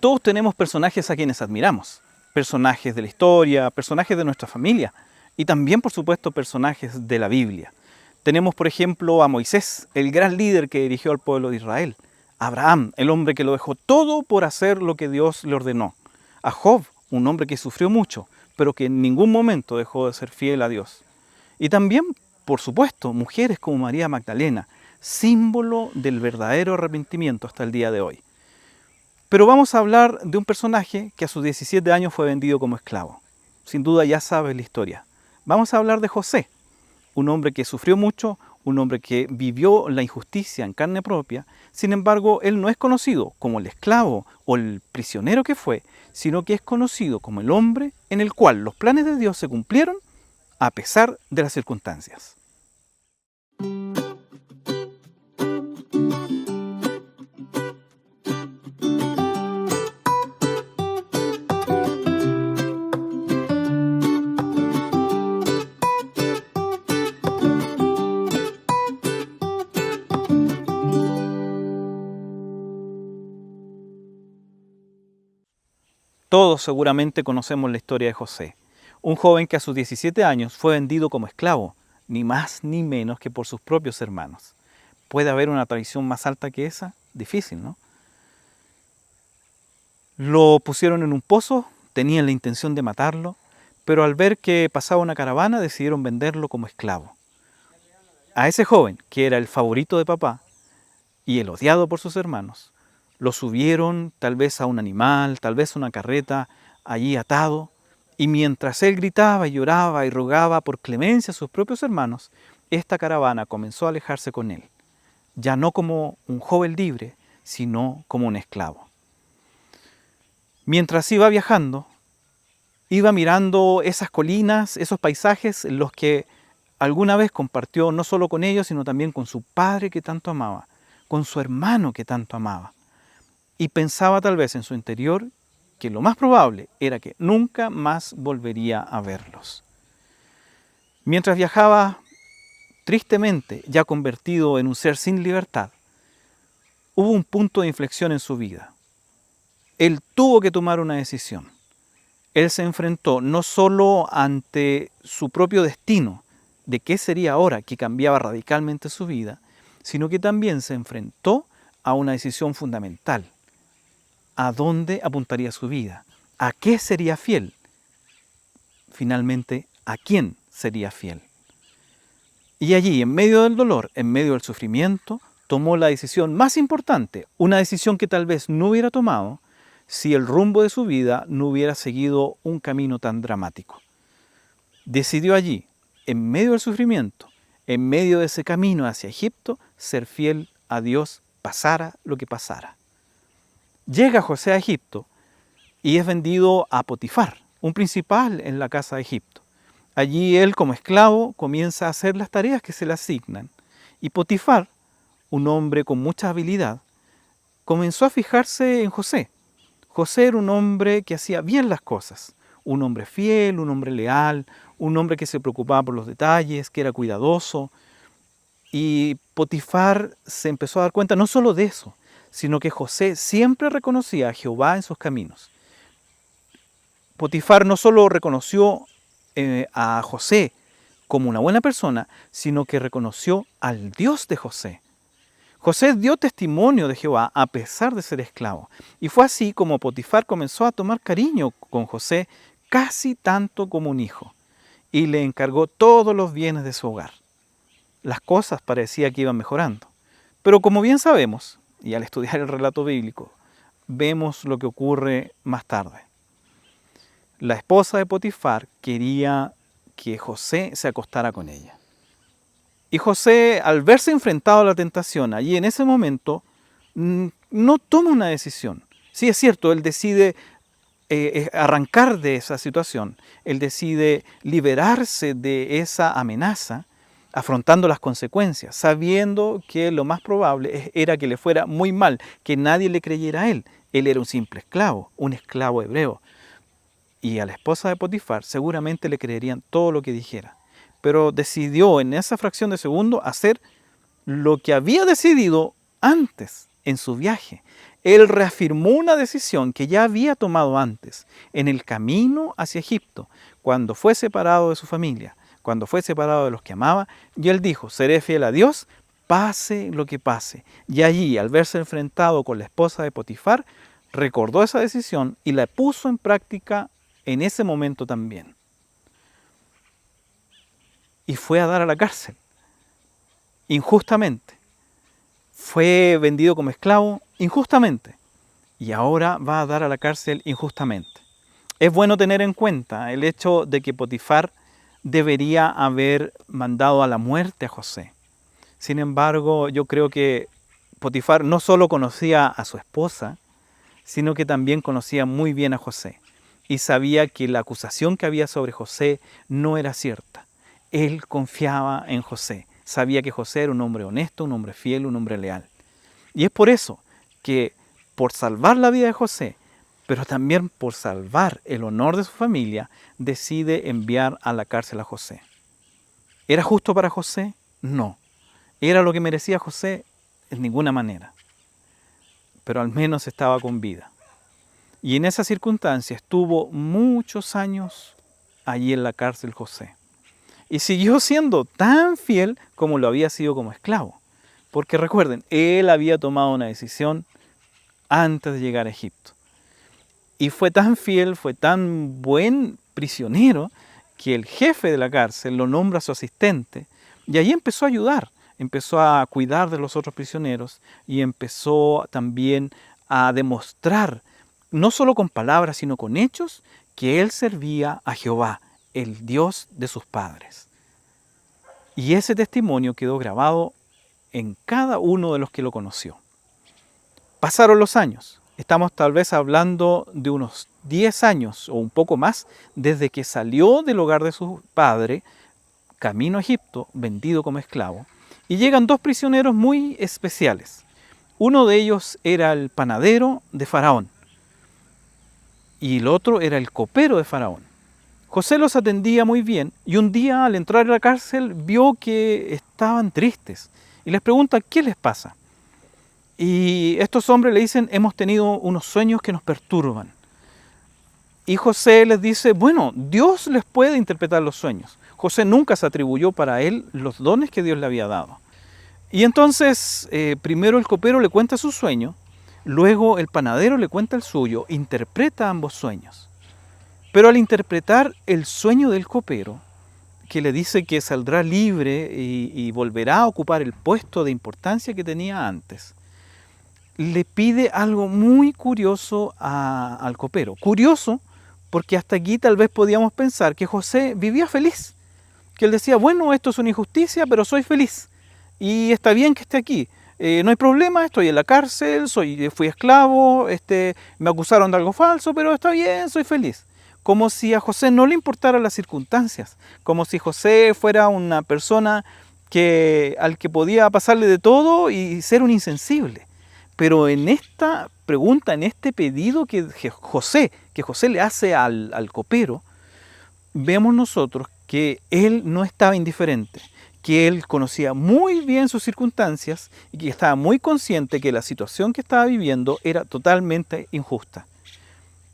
Todos tenemos personajes a quienes admiramos, personajes de la historia, personajes de nuestra familia y también, por supuesto, personajes de la Biblia. Tenemos, por ejemplo, a Moisés, el gran líder que dirigió al pueblo de Israel; a Abraham, el hombre que lo dejó todo por hacer lo que Dios le ordenó; a Job, un hombre que sufrió mucho, pero que en ningún momento dejó de ser fiel a Dios. Y también, por supuesto, mujeres como María Magdalena, símbolo del verdadero arrepentimiento hasta el día de hoy. Pero vamos a hablar de un personaje que a sus 17 años fue vendido como esclavo. Sin duda ya sabes la historia. Vamos a hablar de José, un hombre que sufrió mucho, un hombre que vivió la injusticia en carne propia. Sin embargo, él no es conocido como el esclavo o el prisionero que fue, sino que es conocido como el hombre en el cual los planes de Dios se cumplieron a pesar de las circunstancias. Todos seguramente conocemos la historia de José, un joven que a sus 17 años fue vendido como esclavo, ni más ni menos que por sus propios hermanos. ¿Puede haber una traición más alta que esa? Difícil, ¿no? Lo pusieron en un pozo, tenían la intención de matarlo, pero al ver que pasaba una caravana decidieron venderlo como esclavo. A ese joven, que era el favorito de papá y el odiado por sus hermanos, lo subieron tal vez a un animal, tal vez a una carreta, allí atado, y mientras él gritaba y lloraba y rogaba por clemencia a sus propios hermanos, esta caravana comenzó a alejarse con él, ya no como un joven libre, sino como un esclavo. Mientras iba viajando, iba mirando esas colinas, esos paisajes en los que alguna vez compartió no solo con ellos, sino también con su padre que tanto amaba, con su hermano que tanto amaba. Y pensaba tal vez en su interior que lo más probable era que nunca más volvería a verlos. Mientras viajaba, tristemente, ya convertido en un ser sin libertad, hubo un punto de inflexión en su vida. Él tuvo que tomar una decisión. Él se enfrentó no solo ante su propio destino, de qué sería ahora que cambiaba radicalmente su vida, sino que también se enfrentó a una decisión fundamental. ¿A dónde apuntaría su vida? ¿A qué sería fiel? Finalmente, ¿a quién sería fiel? Y allí, en medio del dolor, en medio del sufrimiento, tomó la decisión más importante, una decisión que tal vez no hubiera tomado si el rumbo de su vida no hubiera seguido un camino tan dramático. Decidió allí, en medio del sufrimiento, en medio de ese camino hacia Egipto, ser fiel a Dios, pasara lo que pasara. Llega José a Egipto y es vendido a Potifar, un principal en la casa de Egipto. Allí él, como esclavo, comienza a hacer las tareas que se le asignan. Y Potifar, un hombre con mucha habilidad, comenzó a fijarse en José. José era un hombre que hacía bien las cosas, un hombre fiel, un hombre leal, un hombre que se preocupaba por los detalles, que era cuidadoso. Y Potifar se empezó a dar cuenta no solo de eso, sino que José siempre reconocía a Jehová en sus caminos. Potifar no solo reconoció a José como una buena persona, sino que reconoció al Dios de José. José dio testimonio de Jehová a pesar de ser esclavo. Y fue así como Potifar comenzó a tomar cariño con José, casi tanto como un hijo, y le encargó todos los bienes de su hogar. Las cosas parecía que iban mejorando. Pero como bien sabemos, y al estudiar el relato bíblico, vemos lo que ocurre más tarde. La esposa de Potifar quería que José se acostara con ella. Y José, al verse enfrentado a la tentación, allí en ese momento, no toma una decisión. Sí, es cierto, él decide arrancar de esa situación, él decide liberarse de esa amenaza, afrontando las consecuencias, sabiendo que lo más probable era que le fuera muy mal, que nadie le creyera a él. Él era un simple esclavo, un esclavo hebreo. Y a la esposa de Potifar seguramente le creerían todo lo que dijera. Pero decidió en esa fracción de segundo hacer lo que había decidido antes en su viaje. Él reafirmó una decisión que ya había tomado antes, en el camino hacia Egipto, cuando fue separado de su familia, cuando fue separado de los que amaba, y él dijo, seré fiel a Dios, pase lo que pase. Y allí, al verse enfrentado con la esposa de Potifar, recordó esa decisión y la puso en práctica en ese momento también. Y fue a dar a la cárcel, injustamente. Fue vendido como esclavo injustamente y ahora va a dar a la cárcel injustamente. Es bueno tener en cuenta el hecho de que Potifar debería haber mandado a la muerte a José. Sin embargo, yo creo que Potifar no solo conocía a su esposa, sino que también conocía muy bien a José y sabía que la acusación que había sobre José no era cierta. Él confiaba en José, sabía que José era un hombre honesto, un hombre fiel, un hombre leal. Y es por eso que, por salvar la vida de José, pero también por salvar el honor de su familia, decide enviar a la cárcel a José. ¿Era justo para José? No. ¿Era lo que merecía José? En ninguna manera. Pero al menos estaba con vida. Y en esa circunstancia estuvo muchos años allí en la cárcel José. Y siguió siendo tan fiel como lo había sido como esclavo. Porque recuerden, él había tomado una decisión antes de llegar a Egipto. Y fue tan fiel, fue tan buen prisionero, que el jefe de la cárcel lo nombra su asistente. Y ahí empezó a ayudar, empezó a cuidar de los otros prisioneros y empezó también a demostrar, no solo con palabras, sino con hechos, que él servía a Jehová, el Dios de sus padres. Y ese testimonio quedó grabado en cada uno de los que lo conoció. Pasaron los años. Estamos tal vez hablando de unos 10 años o un poco más desde que salió del hogar de su padre, camino a Egipto, vendido como esclavo, y llegan dos prisioneros muy especiales. Uno de ellos era el panadero de Faraón y el otro era el copero de Faraón. José los atendía muy bien y un día al entrar a la cárcel vio que estaban tristes y les pregunta ¿qué les pasa? Y estos hombres le dicen hemos tenido unos sueños que nos perturban. Y José les dice, bueno, Dios les puede interpretar los sueños. José nunca se atribuyó para él los dones que Dios le había dado. Y entonces, primero el copero le cuenta su sueño, luego el panadero le cuenta el suyo, interpreta ambos sueños. Pero al interpretar el sueño del copero, que le dice que saldrá libre y volverá a ocupar el puesto de importancia que tenía antes, le pide algo muy curioso al copero. Curioso porque hasta aquí tal vez podíamos pensar que José vivía feliz. Que él decía, bueno, esto es una injusticia, pero soy feliz. Y está bien que esté aquí. No hay problema, estoy en la cárcel, fui esclavo, me acusaron de algo falso, pero está bien, soy feliz. Como si a José no le importaran las circunstancias. Como si José fuera una persona al que podía pasarle de todo y ser un insensible. Pero en esta pregunta, en este pedido que José le hace al copero, vemos nosotros que él no estaba indiferente, que él conocía muy bien sus circunstancias y que estaba muy consciente que la situación que estaba viviendo era totalmente injusta.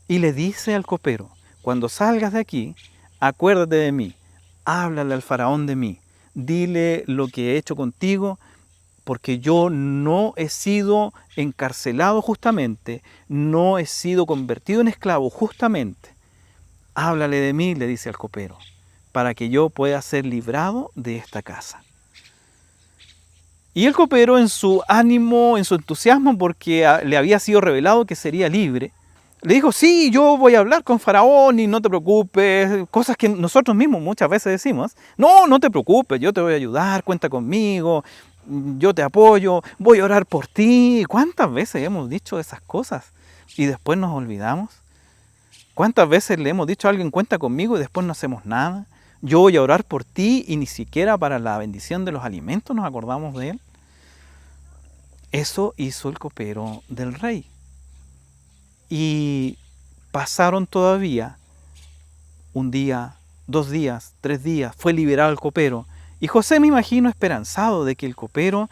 Y le dice al copero, cuando salgas de aquí, acuérdate de mí, háblale al faraón de mí, dile lo que he hecho contigo, porque yo no he sido encarcelado justamente, no he sido convertido en esclavo justamente. Háblale de mí, le dice al copero, para que yo pueda ser librado de esta casa. Y el copero en su ánimo, en su entusiasmo, porque le había sido revelado que sería libre, le dijo, sí, yo voy a hablar con Faraón y no te preocupes, cosas que nosotros mismos muchas veces decimos, no te preocupes, yo te voy a ayudar, cuenta conmigo, yo te apoyo, voy a orar por ti. ¿Cuántas veces hemos dicho esas cosas y después nos olvidamos? ¿Cuántas veces le hemos dicho a alguien, cuenta conmigo y después no hacemos nada? Yo voy a orar por ti y ni siquiera para la bendición de los alimentos nos acordamos de él. Eso hizo el copero del rey. Y pasaron todavía un día, 2 días, 3 días, fue liberado el copero. Y José, me imagino, esperanzado de que el copero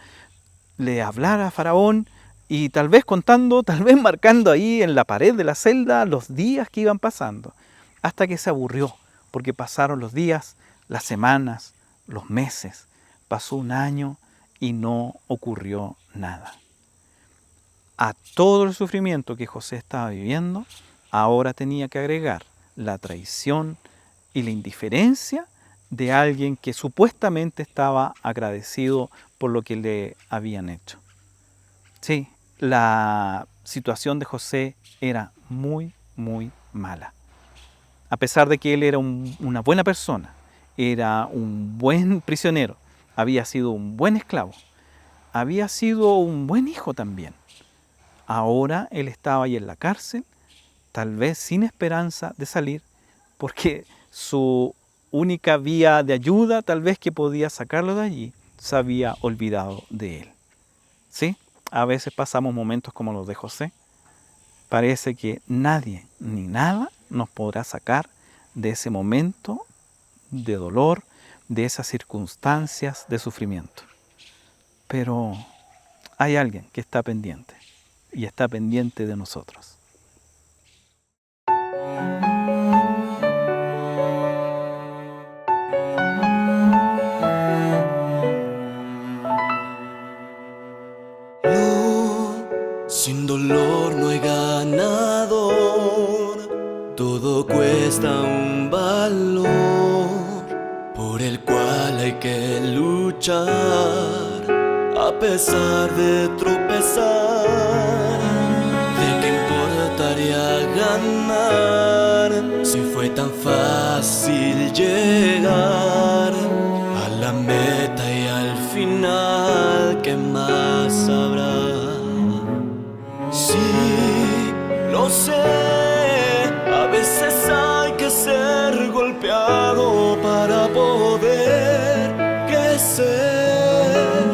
le hablara a Faraón y tal vez contando, tal vez marcando ahí en la pared de la celda los días que iban pasando, hasta que se aburrió, porque pasaron los días, las semanas, los meses, pasó un año y no ocurrió nada. A todo el sufrimiento que José estaba viviendo, ahora tenía que agregar la traición y la indiferencia de alguien que supuestamente estaba agradecido por lo que le habían hecho. Sí, la situación de José era muy, muy mala. A pesar de que él era una buena persona, era un buen prisionero, había sido un buen esclavo, había sido un buen hijo también. Ahora él estaba ahí en la cárcel, tal vez sin esperanza de salir, porque su única vía de ayuda, tal vez que podía sacarlo de allí, se había olvidado de él. ¿Sí? A veces pasamos momentos como los de José. Parece que nadie ni nada nos podrá sacar de ese momento de dolor, de esas circunstancias de sufrimiento. Pero hay alguien que está pendiente y está pendiente de nosotros. Sin dolor no hay ganador, todo cuesta un valor por el cual hay que luchar a pesar de tropezar. ¿De qué importaría ganar si fue tan fácil llegar a la meta y al final qué más habrá? Sí, lo sé, a veces hay que ser golpeado para poder crecer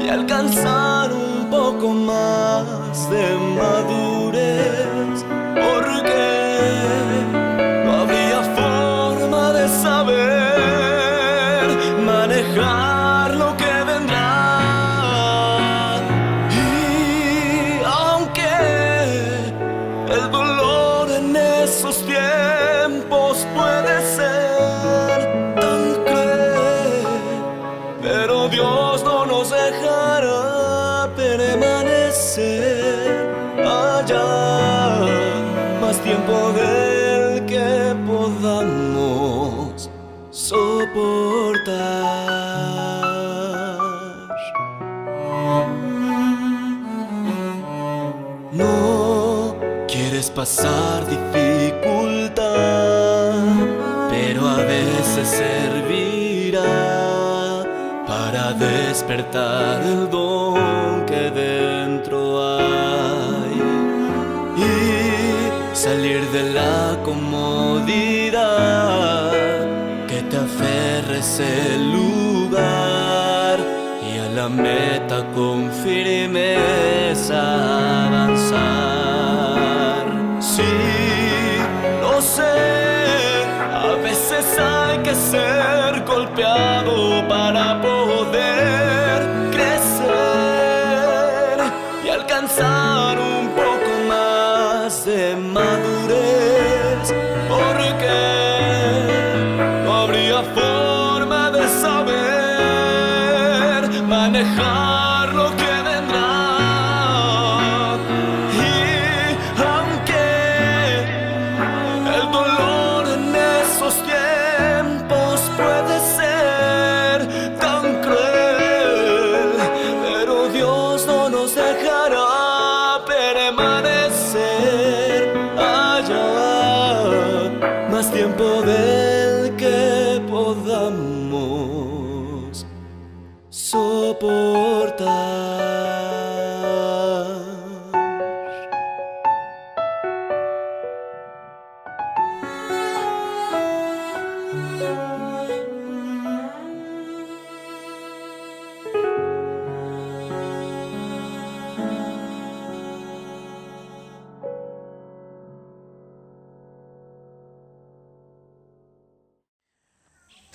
y alcanzar un poco más de madurez, porque no habría forma de saber manejar lo que vendrá. El dolor en esos tiempos puede ser tan cruel, pero Dios no nos dejará permanecer allá más tiempo del que podamos soportar. No quieres pasar dificultad, pero a veces servirá para despertar el don que dentro hay y salir de la comodidad, que te aferres el lugar y a la meta con firmeza avanzar. Sí, lo sé, a veces hay que ser golpeado para poder crecer y alcanzar un poco más de madurez, porque no habría forma de saber manejar lo que vendrá. Tiempo del que podamos soportar.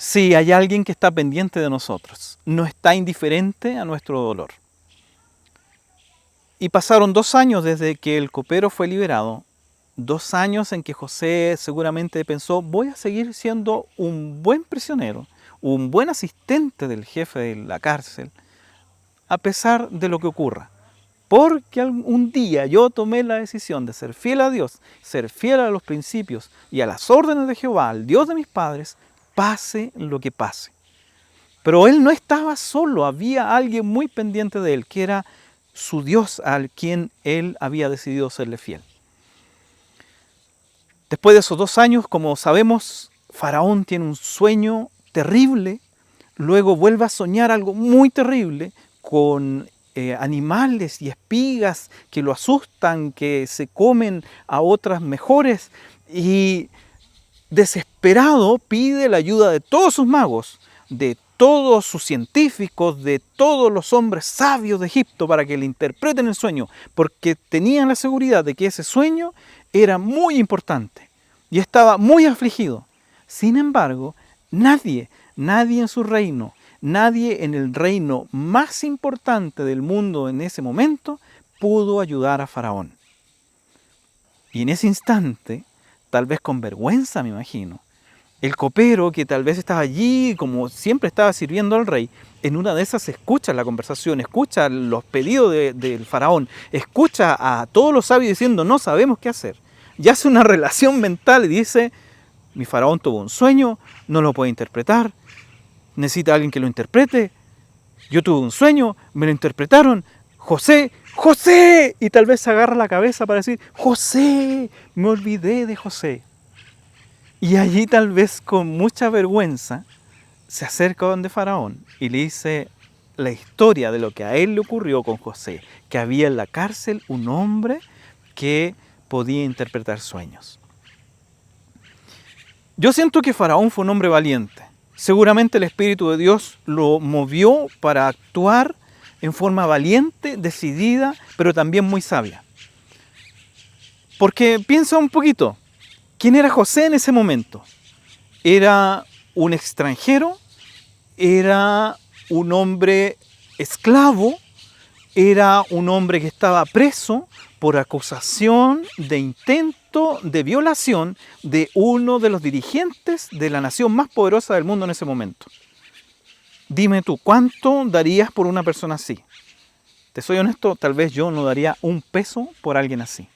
Sí, hay alguien que está pendiente de nosotros, no está indiferente a nuestro dolor. Y pasaron 2 años desde que el copero fue liberado, 2 años en que José seguramente pensó, voy a seguir siendo un buen prisionero, un buen asistente del jefe de la cárcel, a pesar de lo que ocurra. Porque un día yo tomé la decisión de ser fiel a Dios, ser fiel a los principios y a las órdenes de Jehová, al Dios de mis padres, pase lo que pase. Pero él no estaba solo, había alguien muy pendiente de él, que era su Dios, al quien él había decidido serle fiel. Después de esos 2 años, como sabemos, Faraón tiene un sueño terrible, luego vuelve a soñar algo muy terrible con animales y espigas que lo asustan, que se comen a otras mejores, y desesperado pide la ayuda de todos sus magos, de todos sus científicos, de todos los hombres sabios de Egipto para que le interpreten el sueño, porque tenían la seguridad de que ese sueño era muy importante y estaba muy afligido. Sin embargo, nadie en su reino, nadie en el reino más importante del mundo en ese momento pudo ayudar a Faraón. Y en ese instante, tal vez con vergüenza me imagino, el copero que tal vez estaba allí, como siempre estaba sirviendo al rey, en una de esas escucha la conversación, escucha los pedidos del faraón, escucha a todos los sabios diciendo no sabemos qué hacer. Y hace una relación mental y dice, mi faraón tuvo un sueño, no lo puede interpretar, necesita alguien que lo interprete, yo tuve un sueño, me lo interpretaron, José, José, y tal vez se agarra la cabeza para decir, José, me olvidé de José. Y allí tal vez con mucha vergüenza se acerca donde Faraón y le dice la historia de lo que a él le ocurrió con José, que había en la cárcel un hombre que podía interpretar sueños. Yo siento que Faraón fue un hombre valiente. Seguramente el Espíritu de Dios lo movió para actuar en forma valiente, decidida, pero también muy sabia. Porque piensa un poquito, ¿quién era José en ese momento? Era un extranjero, era un hombre esclavo, era un hombre que estaba preso por acusación de intento de violación de uno de los dirigentes de la nación más poderosa del mundo en ese momento. Dime tú, ¿cuánto darías por una persona así? Te soy honesto, tal vez yo no daría un peso por alguien así.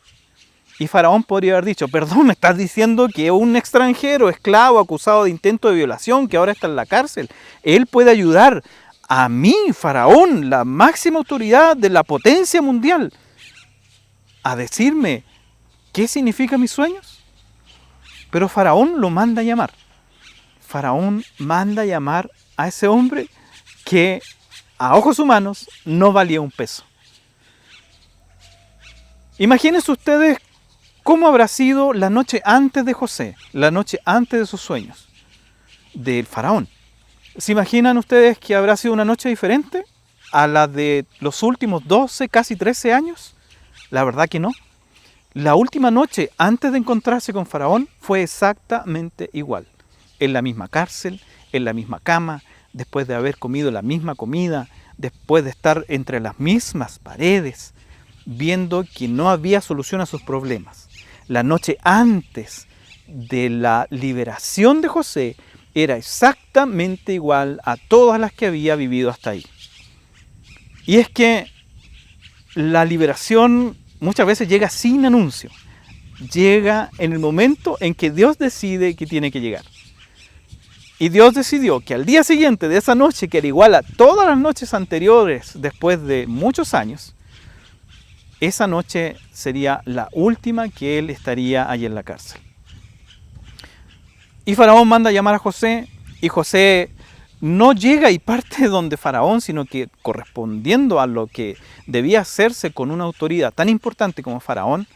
Y Faraón podría haber dicho, perdón, me estás diciendo que un extranjero, esclavo, acusado de intento de violación, que ahora está en la cárcel, él puede ayudar a mí, Faraón, la máxima autoridad de la potencia mundial, a decirme qué significan mis sueños. Pero Faraón lo manda a llamar. Faraón manda a llamar a ese hombre que a ojos humanos no valía un peso. Imagínense ustedes cómo habrá sido la noche antes de José, la noche antes de sus sueños, del faraón. ¿Se imaginan ustedes que habrá sido una noche diferente a la de los últimos 12, casi 13 años? La verdad que no. La última noche antes de encontrarse con Faraón fue exactamente igual. En la misma cárcel, en la misma cama, después de haber comido la misma comida, después de estar entre las mismas paredes, viendo que no había solución a sus problemas. La noche antes de la liberación de José era exactamente igual a todas las que había vivido hasta ahí. Y es que la liberación muchas veces llega sin anuncio. Llega en el momento en que Dios decide que tiene que llegar. Y Dios decidió que al día siguiente de esa noche, que era igual a todas las noches anteriores después de muchos años, esa noche sería la última que él estaría allí en la cárcel. Y Faraón manda a llamar a José, y José no llega y parte donde Faraón, sino que correspondiendo a lo que debía hacerse con una autoridad tan importante como Faraón,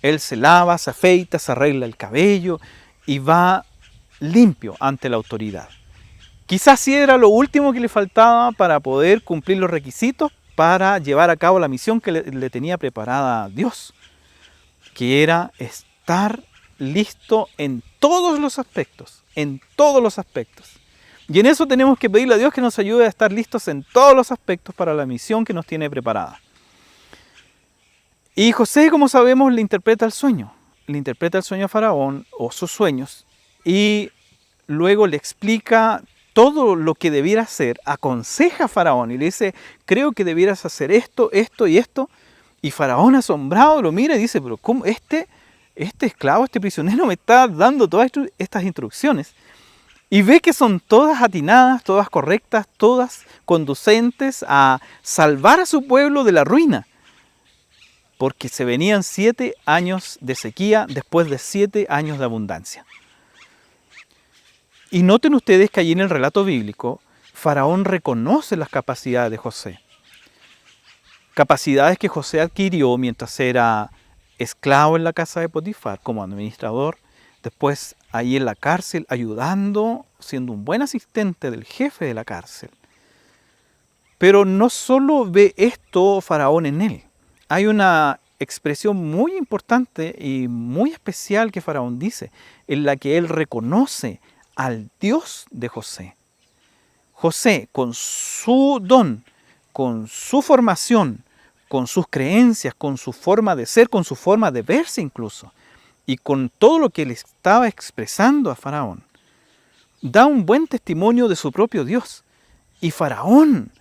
él se lava, se afeita, se arregla el cabello y va limpio ante la autoridad. Quizás sí era lo último que le faltaba para poder cumplir los requisitos para llevar a cabo la misión que le tenía preparada a Dios, que era estar listo en todos los aspectos, en todos los aspectos. Y en eso tenemos que pedirle a Dios que nos ayude a estar listos en todos los aspectos para la misión que nos tiene preparada. Y José, como sabemos, le interpreta el sueño. Le interpreta el sueño a Faraón o sus sueños y luego le explica todo lo que debiera hacer, aconseja a Faraón y le dice, creo que debieras hacer esto, esto y esto. Y Faraón asombrado lo mira y dice, pero ¿cómo este esclavo, este prisionero me está dando todas estas instrucciones? Y ve que son todas atinadas, todas correctas, todas conducentes a salvar a su pueblo de la ruina. Porque se venían 7 años de sequía después de 7 años de abundancia. Y noten ustedes que allí en el relato bíblico, Faraón reconoce las capacidades de José. Capacidades que José adquirió mientras era esclavo en la casa de Potifar como administrador, después ahí en la cárcel ayudando, siendo un buen asistente del jefe de la cárcel. Pero no solo ve esto Faraón en él. Hay una expresión muy importante y muy especial que Faraón dice, en la que él reconoce al Dios de José. José, con su don, con su formación, con sus creencias, con su forma de ser, con su forma de verse incluso, y con todo lo que le estaba expresando a Faraón, da un buen testimonio de su propio Dios. Y Faraón,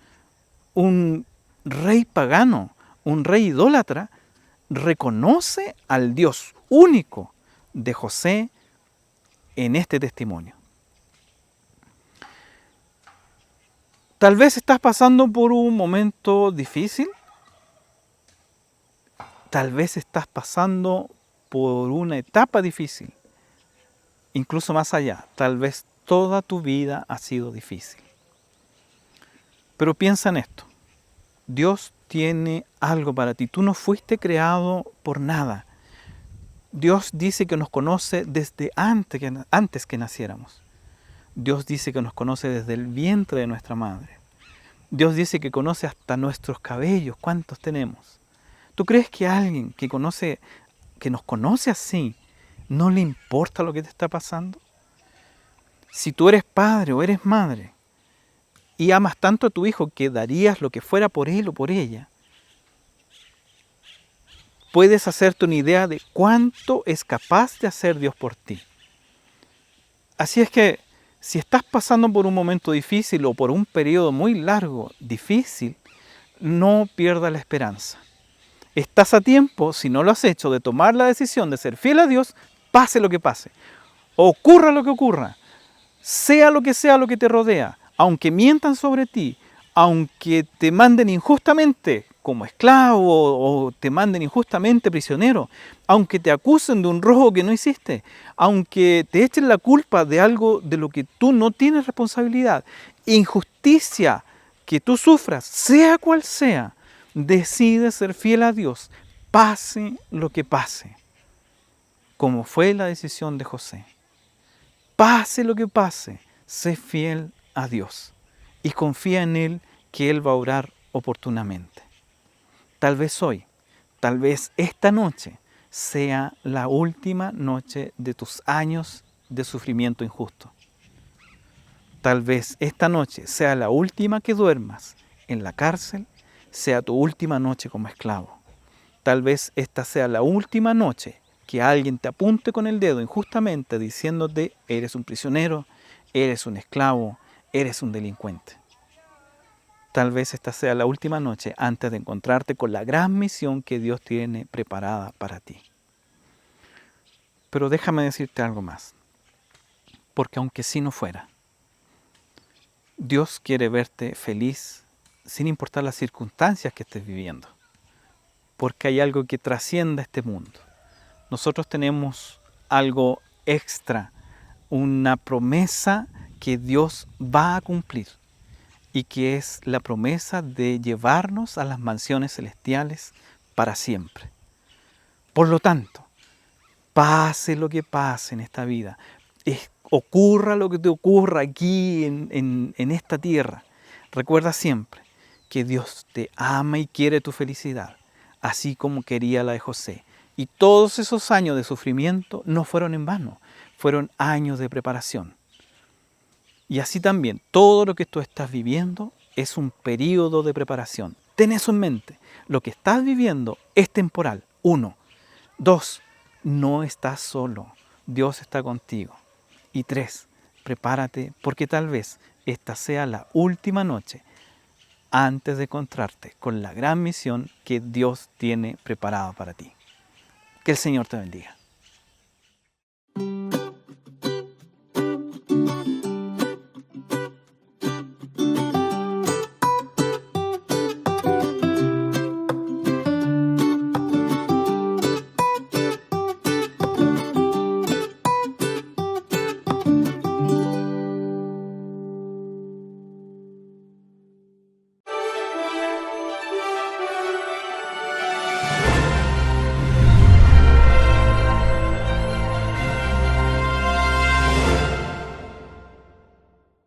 un rey pagano, un rey idólatra, reconoce al Dios único de José en este testimonio. Tal vez estás pasando por un momento difícil. Tal vez estás pasando por una etapa difícil. Incluso más allá, tal vez toda tu vida ha sido difícil. Pero piensa en esto. Dios tiene algo para ti. Tú no fuiste creado por nada. Dios dice que nos conoce desde antes que naciéramos. Dios dice que nos conoce desde el vientre de nuestra madre. Dios dice que conoce hasta nuestros cabellos, cuántos tenemos. ¿Tú crees que alguien que nos conoce así, no le importa lo que te está pasando? Si tú eres padre o eres madre y amas tanto a tu hijo que darías lo que fuera por él o por ella, puedes hacerte una idea de cuánto es capaz de hacer Dios por ti. Así es que si estás pasando por un momento difícil o por un periodo muy largo difícil, no pierdas la esperanza. Estás a tiempo, si no lo has hecho, de tomar la decisión de ser fiel a Dios, pase lo que pase. Ocurra lo que ocurra, sea lo que te rodea, aunque mientan sobre ti, aunque te manden injustamente como esclavo o te manden injustamente prisionero, aunque te acusen de un robo que no hiciste, aunque te echen la culpa de algo de lo que tú no tienes responsabilidad, injusticia que tú sufras, sea cual sea, decide ser fiel a Dios, pase lo que pase, como fue la decisión de José. Pase lo que pase, sé fiel a Dios y confía en Él que Él va a obrar oportunamente. Tal vez hoy, tal vez esta noche sea la última noche de tus años de sufrimiento injusto. Tal vez esta noche sea la última que duermas en la cárcel, sea tu última noche como esclavo. Tal vez esta sea la última noche que alguien te apunte con el dedo injustamente diciéndote eres un prisionero, eres un esclavo, eres un delincuente. Tal vez esta sea la última noche antes de encontrarte con la gran misión que Dios tiene preparada para ti. Pero déjame decirte algo más, porque aunque sí no fuera, Dios quiere verte feliz sin importar las circunstancias que estés viviendo, porque hay algo que trasciende este mundo. Nosotros tenemos algo extra, una promesa que Dios va a cumplir y que es la promesa de llevarnos a las mansiones celestiales para siempre. Por lo tanto, pase lo que pase en esta vida, ocurra lo que te ocurra aquí en esta tierra, recuerda siempre que Dios te ama y quiere tu felicidad, así como quería la de José. Y todos esos años de sufrimiento no fueron en vano, fueron años de preparación. Y así también, todo lo que tú estás viviendo es un periodo de preparación. Ten eso en mente. Lo que estás viviendo es temporal. 1. 2. No estás solo. Dios está contigo. Y 3. Prepárate porque tal vez esta sea la última noche antes de encontrarte con la gran misión que Dios tiene preparada para ti. Que el Señor te bendiga.